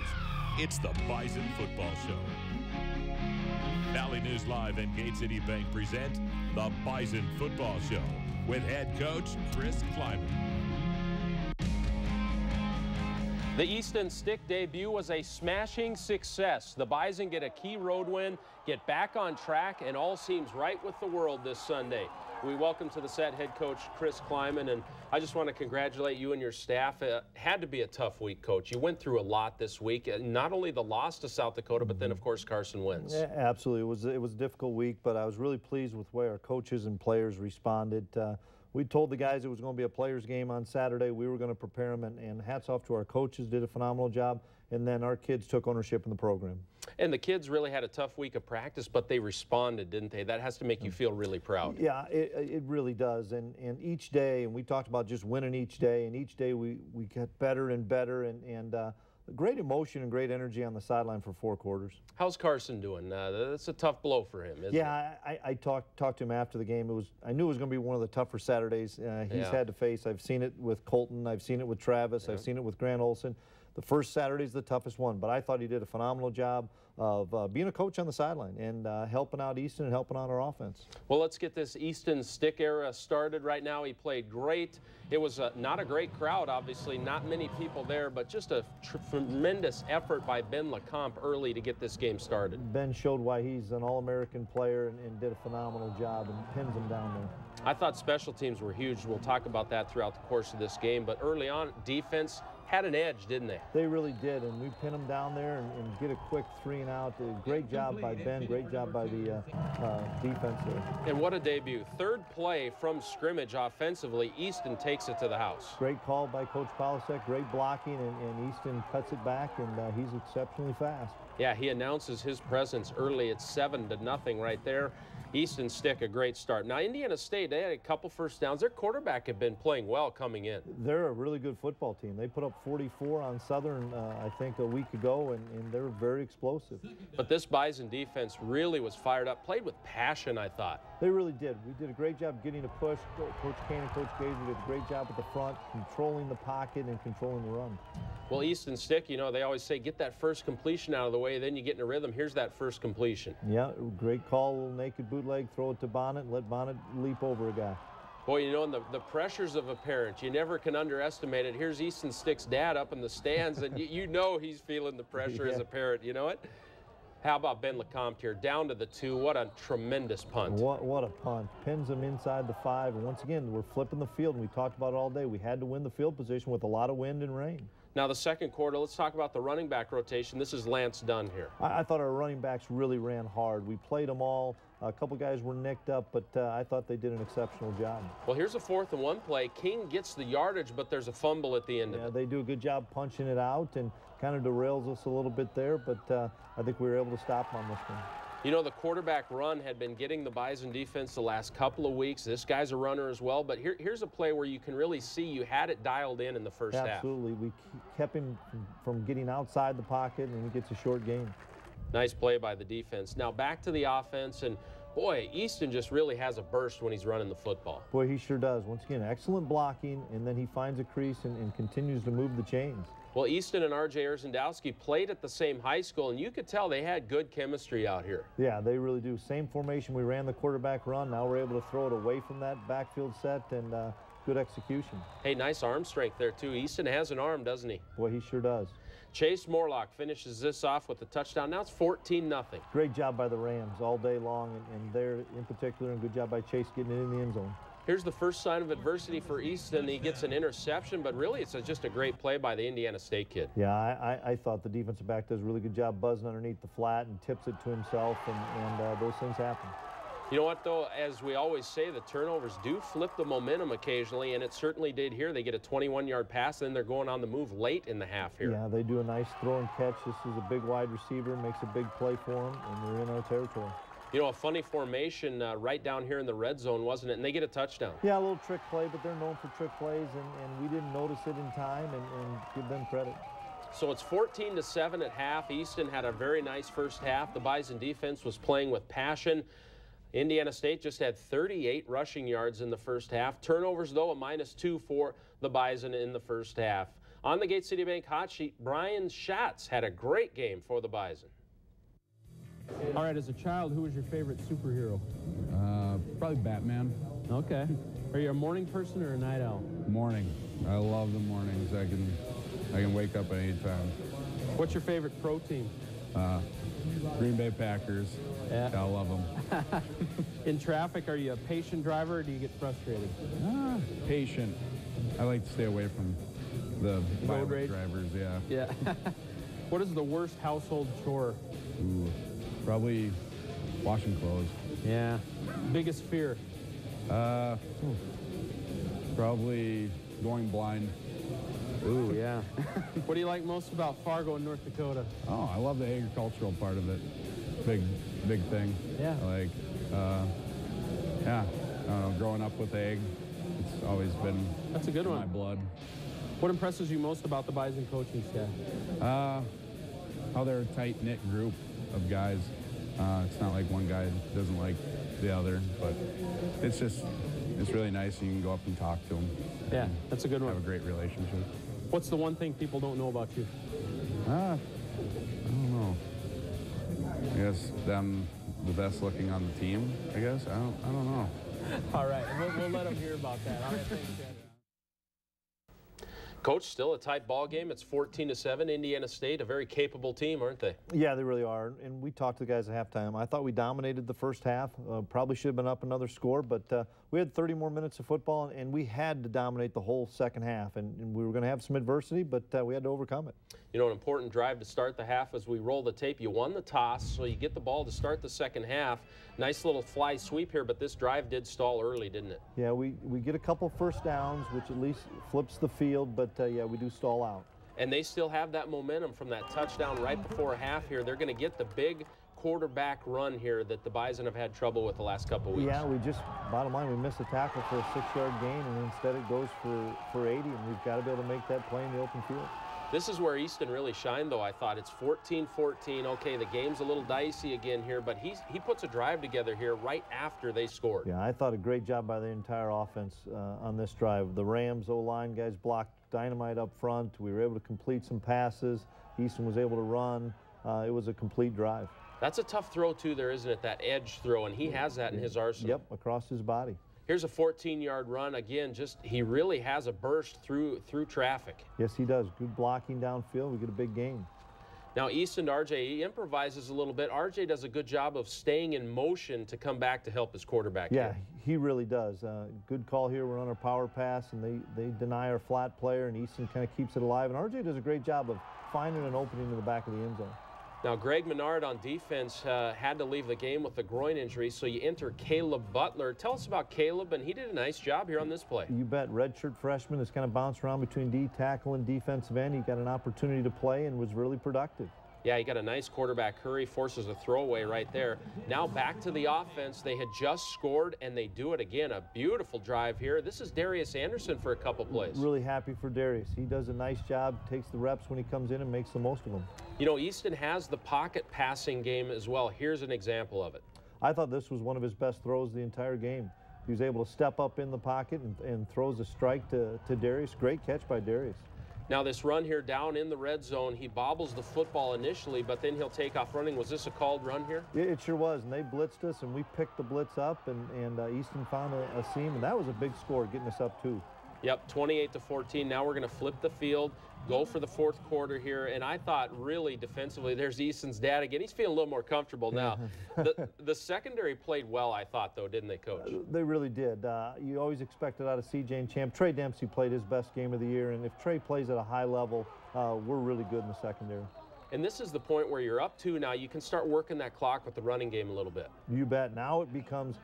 is. It's the Bison Football Show. Valley News Live and Gate City Bank present the Bison Football Show with head coach Chris Kleiman. The Easton Stick debut was a smashing success. The Bison get a key road win, get back on track, and all seems right with the world this Sunday. We welcome to the set head coach Chris Kleiman, and I just want to congratulate you and your staff. It had to be a tough week, Coach. You went through a lot this week, not only the loss to South Dakota, but then, of course, Carson wins. Yeah, absolutely. It was a difficult week, but I was really pleased with the way our coaches and players responded. We told the guys it was going to be a players' game on Saturday. We were going to prepare them, and hats off to our coaches, did a phenomenal job, and then our kids took ownership in the program. And the kids really had a tough week of practice, but they responded, didn't they? That has to make you feel really proud. Yeah, it really does, and each day, and we talked about just winning each day, and each day we got better and better, and great emotion and great energy on the sideline for 4 quarters. How's Carson doing? That's a tough blow for him, isn't it? Yeah, I talked to him after the game. I knew it was going to be one of the tougher Saturdays he's had to face. I've seen it with Colton. I've seen it with Travis. I've seen it with Grant Olson. The first Saturday's the toughest one, but I thought he did a phenomenal job of being a coach on the sideline and helping out Easton and helping out our offense. Well, let's get this Easton Stick era started right now. He played great. It was not a great crowd, obviously, not many people there, but just a tremendous effort by Ben LeCompte early to get this game started. Ben showed why he's an All-American player and did a phenomenal job and pins him down there. I thought special teams were huge. We'll talk about that throughout the course of this game, but early on, defense had an edge, didn't they? They really did, and we pin them down there and get a quick 3 and out. Great job by Ben, great job by the defense there. And what a debut. Third play from scrimmage offensively, Easton takes it to the house. Great call by Coach Polasek, great blocking, and Easton cuts it back, and he's exceptionally fast. Yeah, he announces his presence early. It's 7-0 right there. Easton Stick, a great start. Now, Indiana State, they had a couple first downs. Their quarterback had been playing well coming in. They're a really good football team. They put up 44 on Southern, I think, a week ago, and they're very explosive. But this Bison defense really was fired up, played with passion, I thought. They really did. We did a great job getting a push. Coach Kane and Coach Gazer did a great job at the front, controlling the pocket and controlling the run. Well, Easton Stick, you know, they always say get that first completion out of the way, then you get in a rhythm. Here's that first completion. Yeah, great call, little naked bootleg, throw it to Bonnet, and let Bonnet leap over a guy. Boy, you know, and the pressures of a parent, you never can underestimate it. Here's Easton Stick's dad up in the stands, and you know he's feeling the pressure as a parent, you know it? How about Ben LeCompte here, down to the 2. What a tremendous punt. What a punt. Pins him inside the 5, and once again, we're flipping the field, and we talked about it all day. We had to win the field position with a lot of wind and rain. Now, the second quarter, let's talk about the running back rotation. This is Lance Dunn here. I thought our running backs really ran hard. We played them all. A couple guys were nicked up, but I thought they did an exceptional job. Well, here's a 4th and 1 play. King gets the yardage, but there's a fumble at the end of it. Yeah, they do a good job punching it out and kind of derails us a little bit there, but I think we were able to stop them on this one. You know, the quarterback run had been getting the Bison defense the last couple of weeks. This guy's a runner as well, but here's a play where you can really see you had it dialed in the first half. Absolutely. We kept him from getting outside the pocket, and he gets a short gain. Nice play by the defense. Now back to the offense, and boy, Easton just really has a burst when he's running the football. Boy, he sure does. Once again, excellent blocking, and then he finds a crease and continues to move the chains. Well, Easton and R.J. Erzendowski played at the same high school, and you could tell they had good chemistry out here. Yeah, they really do. Same formation. We ran the quarterback run. Now we're able to throw it away from that backfield set, and good execution. Hey, nice arm strength there, too. Easton has an arm, doesn't he? Boy, he sure does. Chase Morlock finishes this off with a touchdown. Now it's 14-0. Great job by the Rams all day long, and there in particular, and good job by Chase getting it in the end zone. Here's the first sign of adversity for Easton. He gets an interception, but really it's just a great play by the Indiana State kid. Yeah, I thought the defensive back does a really good job buzzing underneath the flat and tips it to himself, and those things happen. You know what, though? As we always say, the turnovers do flip the momentum occasionally, and it certainly did here. They get a 21-yard pass, and then they're going on the move late in the half here. Yeah, they do a nice throw and catch. This is a big wide receiver, makes a big play for them, and they're in our territory. You know, a funny formation right down here in the red zone, wasn't it? And they get a touchdown. Yeah, a little trick play, but they're known for trick plays, and we didn't notice it in time, and give them credit. So it's 14-7 at half. Easton had a very nice first half. The Bison defense was playing with passion. Indiana State just had 38 rushing yards in the first half. Turnovers, though, a -2 for the Bison in the first half. On the Gate City Bank hot sheet, Brian Schatz had a great game for the Bison. All right, as a child, who was your favorite superhero? Probably Batman. Okay. Are you a morning person or a night owl? Morning. I love the mornings. I can wake up at any time. What's your favorite pro team? Green Bay Packers. Yeah. I love them. In traffic, are you a patient driver or do you get frustrated? Patient. I like to stay away from the road rage drivers. Yeah. Yeah. What is the worst household chore? Ooh, probably washing clothes. Yeah. Biggest fear? Probably going blind. Ooh, yeah. What do you like most about Fargo in North Dakota? Oh, I love the agricultural part of it. Big thing. Yeah. Like, yeah, I don't know, growing up with ag, it's always been That's a good in one. my blood. What impresses you most about the Bison coaching staff? How they're a tight-knit group of guys. It's not like one guy doesn't like the other, but it's really nice. You can go up and talk to them. Yeah, that's a good one. Have a great relationship. What's the one thing people don't know about you? I don't know. I guess them the best looking on the team, I guess. I don't know. All right, we'll let them hear about that. All right, thanks, Chad. Coach, still a tight ball game. It's 14-7. Indiana State, a very capable team, aren't they? Yeah, they really are. And we talked to the guys at halftime. I thought we dominated the first half. Probably should have been up another score, but we had 30 more minutes of football, and we had to dominate the whole second half. And we were going to have some adversity, but we had to overcome it. You know, an important drive to start the half as we roll the tape. You won the toss, so you get the ball to start the second half. Nice little fly sweep here, but this drive did stall early, didn't it? Yeah, we get a couple first downs, which at least flips the field, but yeah, we do stall out. And they still have that momentum from that touchdown right before half here. They're going to get the big quarterback run here that the Bison have had trouble with the last couple weeks. Yeah, bottom line, we missed a tackle for a 6-yard gain, and instead it goes for 80, and we've got to be able to make that play in the open field. This is where Easton really shined, though, I thought. It's 14-14. Okay, the game's a little dicey again here, but he puts a drive together here right after they scored. Yeah, I thought a great job by the entire offense on this drive. The Rams O-line guys blocked dynamite up front. We were able to complete some passes. Easton was able to run. It was a complete drive. That's a tough throw, too, there, isn't it? That edge throw, and he has that in his arsenal. Yep, across his body. Here's a 14-yard run. Again, he really has a burst through traffic. Yes, he does. Good blocking downfield. We get a big gain. Now, Easton to RJ, he improvises a little bit. RJ does a good job of staying in motion to come back to help his quarterback. Yeah, he really does. Good call here. We're on our power pass, and they deny our flat player, and Easton kind of keeps it alive. And RJ does a great job of finding an opening in the back of the end zone. Now, Greg Menard on defense had to leave the game with a groin injury, so you enter Caleb Butler. Tell us about Caleb, and he did a nice job here on this play. You bet. Redshirt freshman has kind of bounced around between D tackle and defensive end. He got an opportunity to play and was really productive. Yeah, he got a nice quarterback hurry, forces a throwaway right there. Now back to the offense. They had just scored, and they do it again. A beautiful drive here. This is Darius Anderson for a couple plays. Really happy for Darius. He does a nice job, takes the reps when he comes in and makes the most of them. You know, Easton has the pocket passing game as well. Here's an example of it. I thought this was one of his best throws the entire game. He was able to step up in the pocket and throws a strike to Darius. Great catch by Darius. Now this run here down in the red zone, he bobbles the football initially, but then he'll take off running. Was this a called run here? Yeah, it sure was, and they blitzed us, and we picked the blitz up, and Easton found a seam, and that was a big score, getting us up too. Yep, 28-14. Now we're going to flip the field, go for the fourth quarter here, and I thought really defensively, there's Easton's dad again. He's feeling a little more comfortable now. The secondary played well, I thought, though, didn't they, Coach? They really did. You always expected out of CJ and Champ. Trey Dempsey played his best game of the year, and if Trey plays at a high level, we're really good in the secondary. And this is the point where you're up 2 now. You can start working that clock with the running game a little bit. You bet. Now it becomes,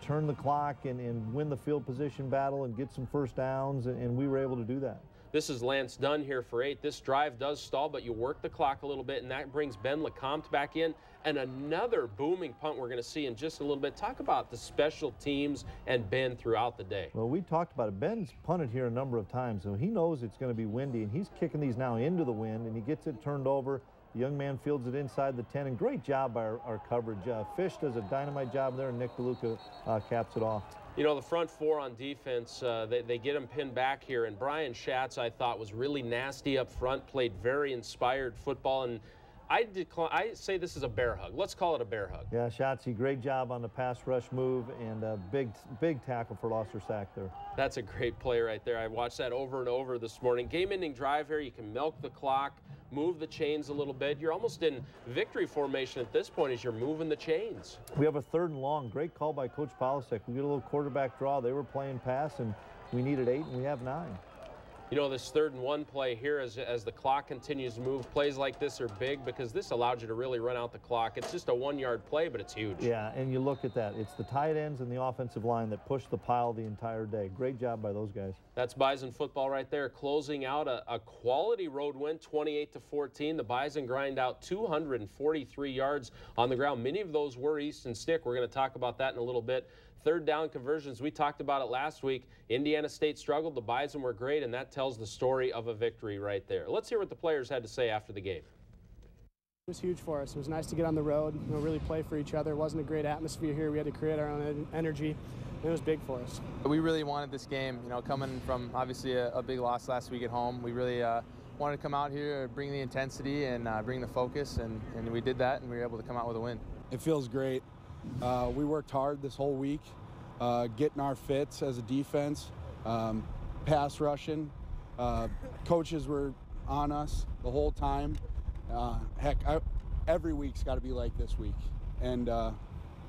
turn the clock and win the field position battle and get some first downs, and we were able to do that. This is Lance Dunn here for 8. This drive does stall, but you work the clock a little bit, and that brings Ben LeCompte back in. And another booming punt we're going to see in just a little bit. Talk about the special teams and Ben throughout the day. Well, we talked about it. Ben's punted here a number of times, so he knows it's going to be windy, and he's kicking these now into the wind, and he gets it turned over. The young man fields it inside the 10, and great job by our coverage. Fish does a dynamite job there, and Nick DeLuca caps it off. You know, the front four on defense, they get them pinned back here. And Brian Schatz, I thought, was really nasty up front, played very inspired football. And I say this is a bear hug. Let's call it a bear hug. Yeah, Schatzy, great job on the pass rush move and a big tackle for loss or sack there. That's a great play right there. I watched that over and over this morning. Game-ending drive here. You can milk the clock, move the chains a little bit. You're almost in victory formation at this point as you're moving the chains. We have a 3rd and long. Great call by Coach Polasek. We get a little quarterback draw. They were playing pass, and we needed 8, and we have 9. You know, this 3rd and 1 play here as the clock continues to move, plays like this are big because this allows you to really run out the clock. It's just a 1-yard play, but it's huge. Yeah, and you look at that. It's the tight ends and the offensive line that push the pile the entire day. Great job by those guys. That's Bison football right there, closing out a quality road win, 28-14. The Bison grind out 243 yards on the ground. Many of those were Easton Stick. We're going to talk about that in a little bit. 3rd down conversions, we talked about it last week. Indiana State struggled, the Bison were great, and that tells the story of a victory right there. Let's hear what the players had to say after the game. It was huge for us. It was nice to get on the road, really play for each other. It wasn't a great atmosphere here. We had to create our own energy. It was big for us. We really wanted this game, coming from obviously a big loss last week at home. We really wanted to come out here, bring the intensity and bring the focus, and we did that, and we were able to come out with a win. It feels great. We worked hard this whole week, getting our fits as a defense, pass rushing. Coaches were on us the whole time. Every week's got to be like this week. And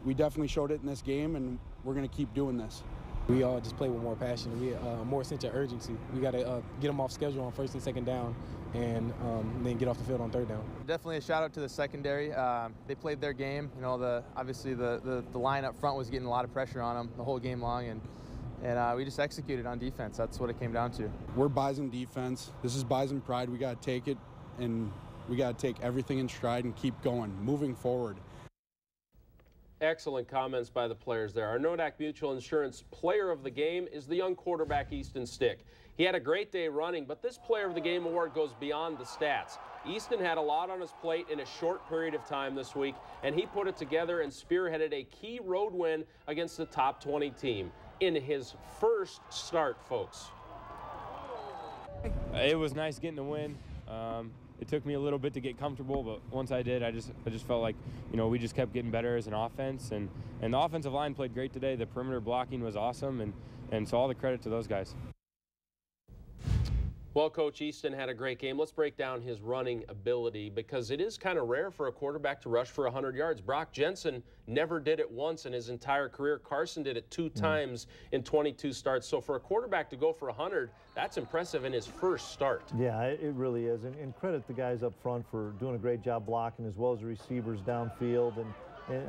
we definitely showed it in this game, and we're going to keep doing this. We all just play with more passion. We more sense of urgency. We got to get them off schedule on 1st and 2nd down, and then get off the field on 3rd down. Definitely a shout out to the secondary. They played their game. Obviously the line up front was getting a lot of pressure on them the whole game long, and we just executed on defense. That's what it came down to. We're Bison defense. This is Bison pride. We got to take it, and we got to take everything in stride and keep going, moving forward. Excellent comments by the players there. Our Nodak Mutual Insurance player of the game is the young quarterback Easton Stick. He had a great day running, but this player of the game award goes beyond the stats. Easton had a lot on his plate in a short period of time this week, and he put it together and spearheaded a key road win against the top 20 team in his first start, folks. It was nice getting the win. It took me a little bit to get comfortable, but once I did, I just felt like, we just kept getting better as an offense, and the offensive line played great today. The perimeter blocking was awesome, and so all the credit to those guys. Well, Coach, Easton had a great game. Let's break down his running ability because it is kind of rare for a quarterback to rush for 100 yards. Brock Jensen never did it once in his entire career. Carson did it 2 times in 22 starts. So for a quarterback to go for 100, that's impressive in his first start. Yeah, it really is. And credit the guys up front for doing a great job blocking as well as the receivers downfield. And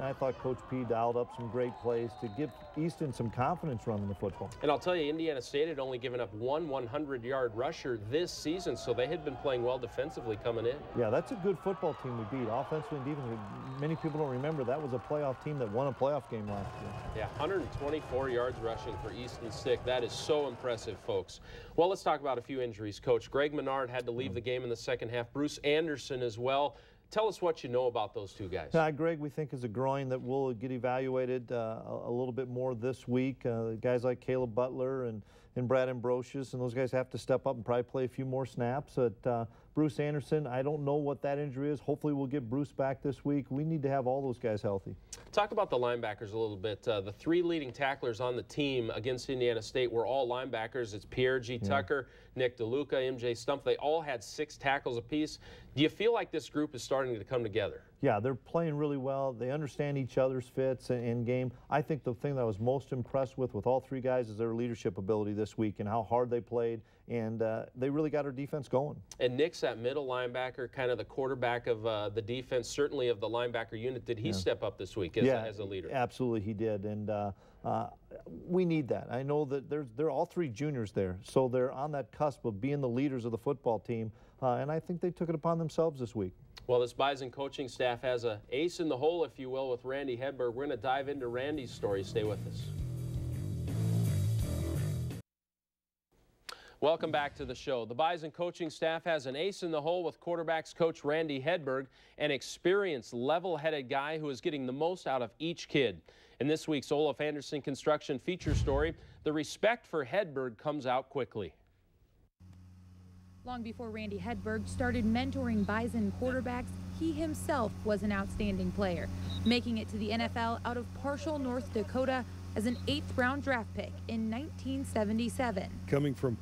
I thought Coach P dialed up some great plays to give Easton some confidence running the football. And I'll tell you, Indiana State had only given up 1 100-yard rusher this season, so they had been playing well defensively coming in. Yeah, that's a good football team we beat, offensively and defensively. Many people don't remember that was a playoff team that won a playoff game last year. Yeah, 124 yards rushing for Easton Stick. That is so impressive, folks. Well, let's talk about a few injuries, Coach. Greg Menard had to leave the game in the second half. Bruce Anderson as well. Tell us what you know about those 2 guys. Greg, we think is a groin that will get evaluated a little bit more this week. Guys like Caleb Butler and Brad Ambrosius, and those guys have to step up and probably play a few more snaps. Bruce Anderson, I don't know what that injury is. Hopefully we'll get Bruce back this week. We need to have all those guys healthy. Talk about the linebackers a little bit. The 3 leading tacklers on the team against Indiana State were all linebackers. It's Pierre G. Tucker, Nick DeLuca, MJ Stump. They all had 6 tackles apiece. Do you feel like this group is starting to come together? Yeah, they're playing really well. They understand each other's fits in game. I think the thing that I was most impressed with all 3 guys is their leadership ability this week and how hard they played, and they really got our defense going. And Nick's that middle linebacker, kind of the quarterback of the defense, certainly of the linebacker unit. Did he step up this week as a leader? Absolutely he did, and we need that. I know that they're all 3 juniors there, so they're on that cusp of being the leaders of the football team, and I think they took it upon themselves this week. Well, this Bison coaching staff has an ace in the hole, if you will, with Randy Hedberg. We're going to dive into Randy's story. Stay with us. Welcome back to the show. The Bison coaching staff has an ace in the hole with quarterbacks coach Randy Hedberg, an experienced, level-headed guy who is getting the most out of each kid. In this week's Olaf Anderson Construction feature story, the respect for Hedberg comes out quickly. Long before Randy Hedberg started mentoring Bison quarterbacks, he himself was an outstanding player, making it to the NFL out of Partial, North Dakota as an 8th-round draft pick in 1977. Coming from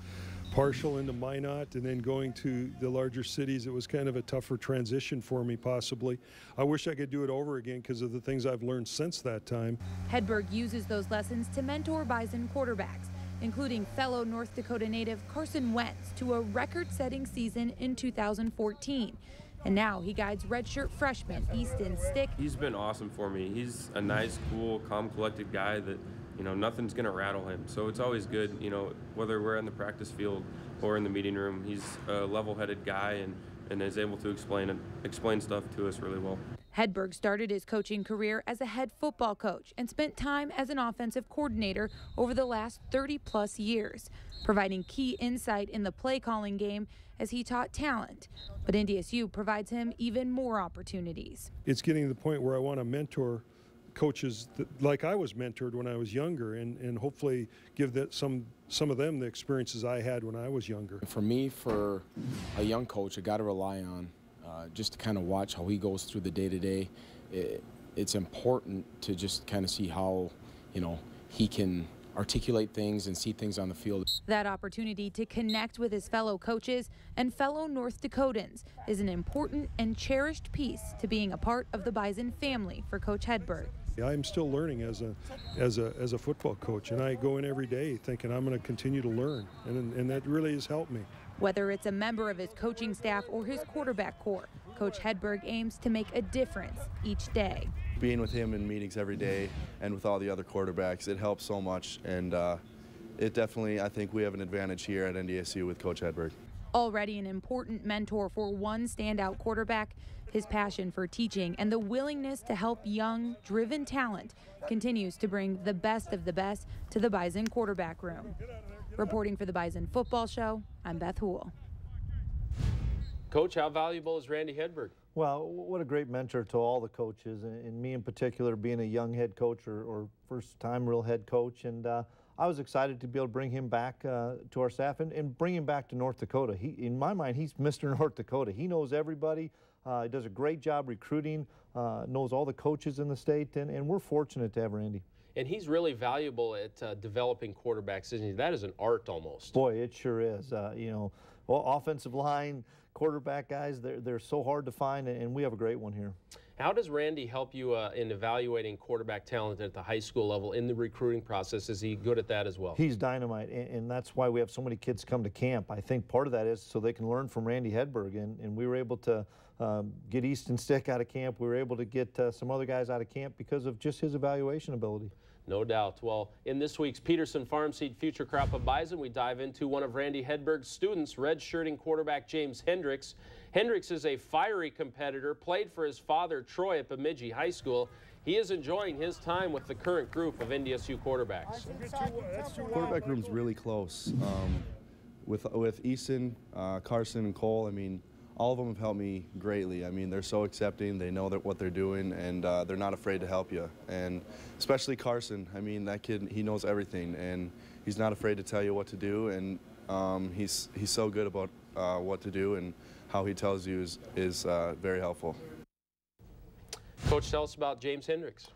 Partial into Minot and then going to the larger cities, it was kind of a tougher transition for me, possibly. I wish I could do it over again because of the things I've learned since that time. Hedberg uses those lessons to mentor Bison quarterbacks, including fellow North Dakota native Carson Wentz to a record-setting season in 2014. And now he guides redshirt freshman Easton Stick. He's been awesome for me. He's a nice, cool, calm, collected guy that, you know, nothing's going to rattle him. So it's always good, you know, whether we're in the practice field or in the meeting room. He's a level-headed guy and is able to explain stuff to us really well. Hedberg started his coaching career as a head football coach and spent time as an offensive coordinator over the last 30-plus years, providing key insight in the play-calling game as he taught talent. But NDSU provides him even more opportunities. It's getting to the point where I want to mentor coaches like I was mentored when I was younger, and hopefully give that some of them the experiences I had when I was younger. For me, for a young coach, I got to rely on just to kind of watch how he goes through the day-to-day. It's important to just kind of see how, you know, he can articulate things and see things on the field. That opportunity to connect with his fellow coaches and fellow North Dakotans is an important and cherished piece to being a part of the Bison family for Coach Hedberg. I'm still learning as a football coach, and I go in every day thinking I'm going to continue to learn, and that really has helped me. Whether it's a member of his coaching staff or his quarterback corps, Coach Hedberg aims to make a difference each day. Being with him in meetings every day and with all the other quarterbacks, it helps so much, and it definitely, I think we have an advantage here at NDSU with Coach Hedberg. Already an important mentor for one standout quarterback, his passion for teaching and the willingness to help young, driven talent continues to bring the best of the best to the Bison quarterback room. Reporting for the Bison Football Show, I'm Beth Houle. Coach, how valuable is Randy Hedberg? Well, what a great mentor to all the coaches, and me in particular, being a young head coach or first-time real head coach. And I was excited to be able to bring him back to our staff and bring him back to North Dakota. In my mind, he's Mr. North Dakota. He knows everybody. He does a great job recruiting, knows all the coaches in the state, and we're fortunate to have Randy. And he's really valuable at developing quarterbacks, isn't he? That is an art almost. Boy, it sure is. You know, well, offensive line, quarterback guys, they're so hard to find, and we have a great one here. How does Randy help you in evaluating quarterback talent at the high school level in the recruiting process? Is he good at that as well? He's dynamite, and that's why we have so many kids come to camp. I think part of that is so they can learn from Randy Hedberg, and we were able to get Easton Stick out of camp. We were able to get some other guys out of camp because of just his evaluation ability. No doubt. Well, in this week's Peterson Farm Seed Future Crop of Bison, we dive into one of Randy Hedberg's students, redshirting quarterback James Hendricks. Hendricks is a fiery competitor, played for his father, Troy, at Bemidji High School. He is enjoying his time with the current group of NDSU quarterbacks. Quarterback room's really close. With Easton, Carson, and Cole, I mean, all of them have helped me greatly. I mean, they're so accepting, they know what they're doing, and they're not afraid to help you. And especially Carson, I mean, that kid, he knows everything, and he's not afraid to tell you what to do, and he's so good about what to do, and how he tells you is very helpful. Coach, tell us about James Hendricks.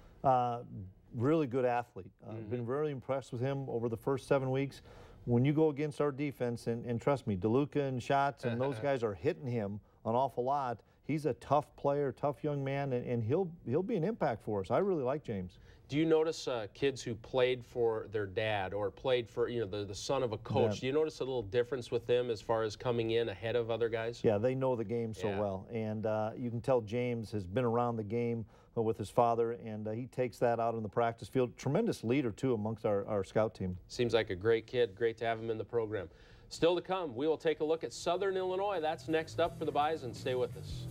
Really good athlete. Been really impressed with him over the first 7 weeks. When you go against our defense, and trust me, DeLuca and Schatz and those guys are hitting him an awful lot. He's a tough player, tough young man, and he'll be an impact for us. I really like James. Do you notice kids who played for their dad or played for the son of a coach? Do you notice a little difference with them as far as coming in ahead of other guys? Yeah, they know the game so well, and you can tell James has been around the game with his father, and he takes that out on the practice field. Tremendous leader too amongst our scout team. Seems like a great kid. Great to have him in the program. Still to come, we will take a look at Southern Illinois. That's next up for the Bison. Stay with us.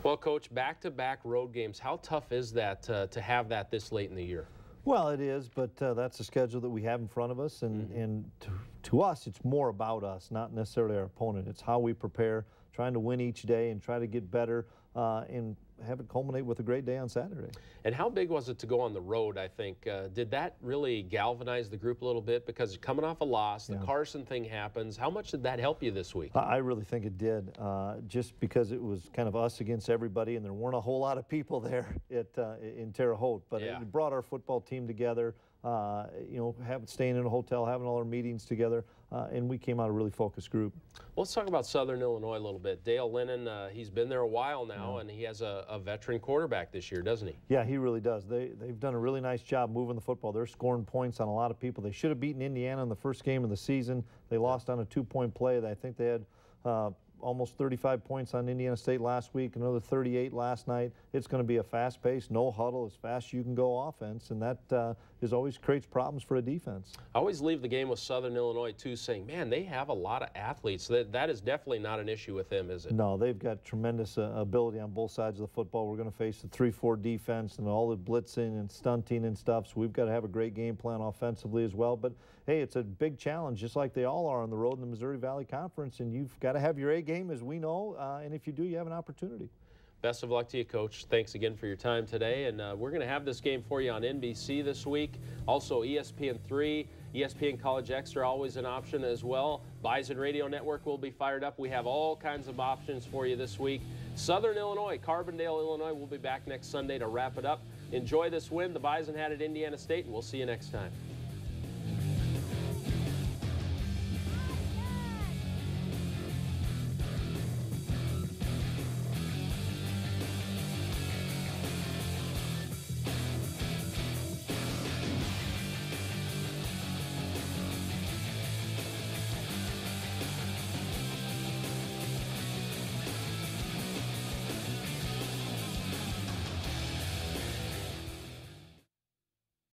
Well, Coach, back-to-back road games. How tough is that to have that this late in the year? Well, it is, but that's the schedule that we have in front of us, and to us, it's more about us, not necessarily our opponent. It's how we prepare, trying to win each day and try to get better and have it culminate with a great day on Saturday. And how big was it to go on the road, I think? Did that really galvanize the group a little bit? Because you're coming off a loss, the Carson thing happens. How much did that help you this week? I really think it did, just because it was kind of us against everybody, and there weren't a whole lot of people there in Terre Haute. But it brought our football team together, staying in a hotel, having all our meetings together, and we came out a really focused group. Let's talk about Southern Illinois a little bit. Dale Lennon, he's been there a while now, and he has a veteran quarterback this year, doesn't he? Yeah, he really does. They've done a really nice job moving the football. They're scoring points on a lot of people. They should have beaten Indiana in the first game of the season. They lost on a 2-point play. I think they had almost 35 points on Indiana State last week, another 38 last night. It's going to be a fast-paced, no huddle, as fast as you can go offense, and that always creates problems for a defense. I always leave the game with Southern Illinois, too, saying, man, they have a lot of athletes. That is definitely not an issue with them, is it? No, they've got tremendous ability on both sides of the football. We're going to face the 3-4 defense and all the blitzing and stunting and stuff, so we've got to have a great game plan offensively as well. But, hey, it's a big challenge, just like they all are on the road in the Missouri Valley Conference, and you've got to have your A game, as we know, and if you do, you have an opportunity. Best of luck to you, Coach. Thanks again for your time today, and we're going to have this game for you on NBC this week. Also, ESPN3, ESPN College Extra, always an option as well. Bison Radio Network will be fired up. We have all kinds of options for you this week. Southern Illinois, Carbondale, Illinois, will be back next Sunday to wrap it up. Enjoy this win the Bison had at Indiana State, and we'll see you next time.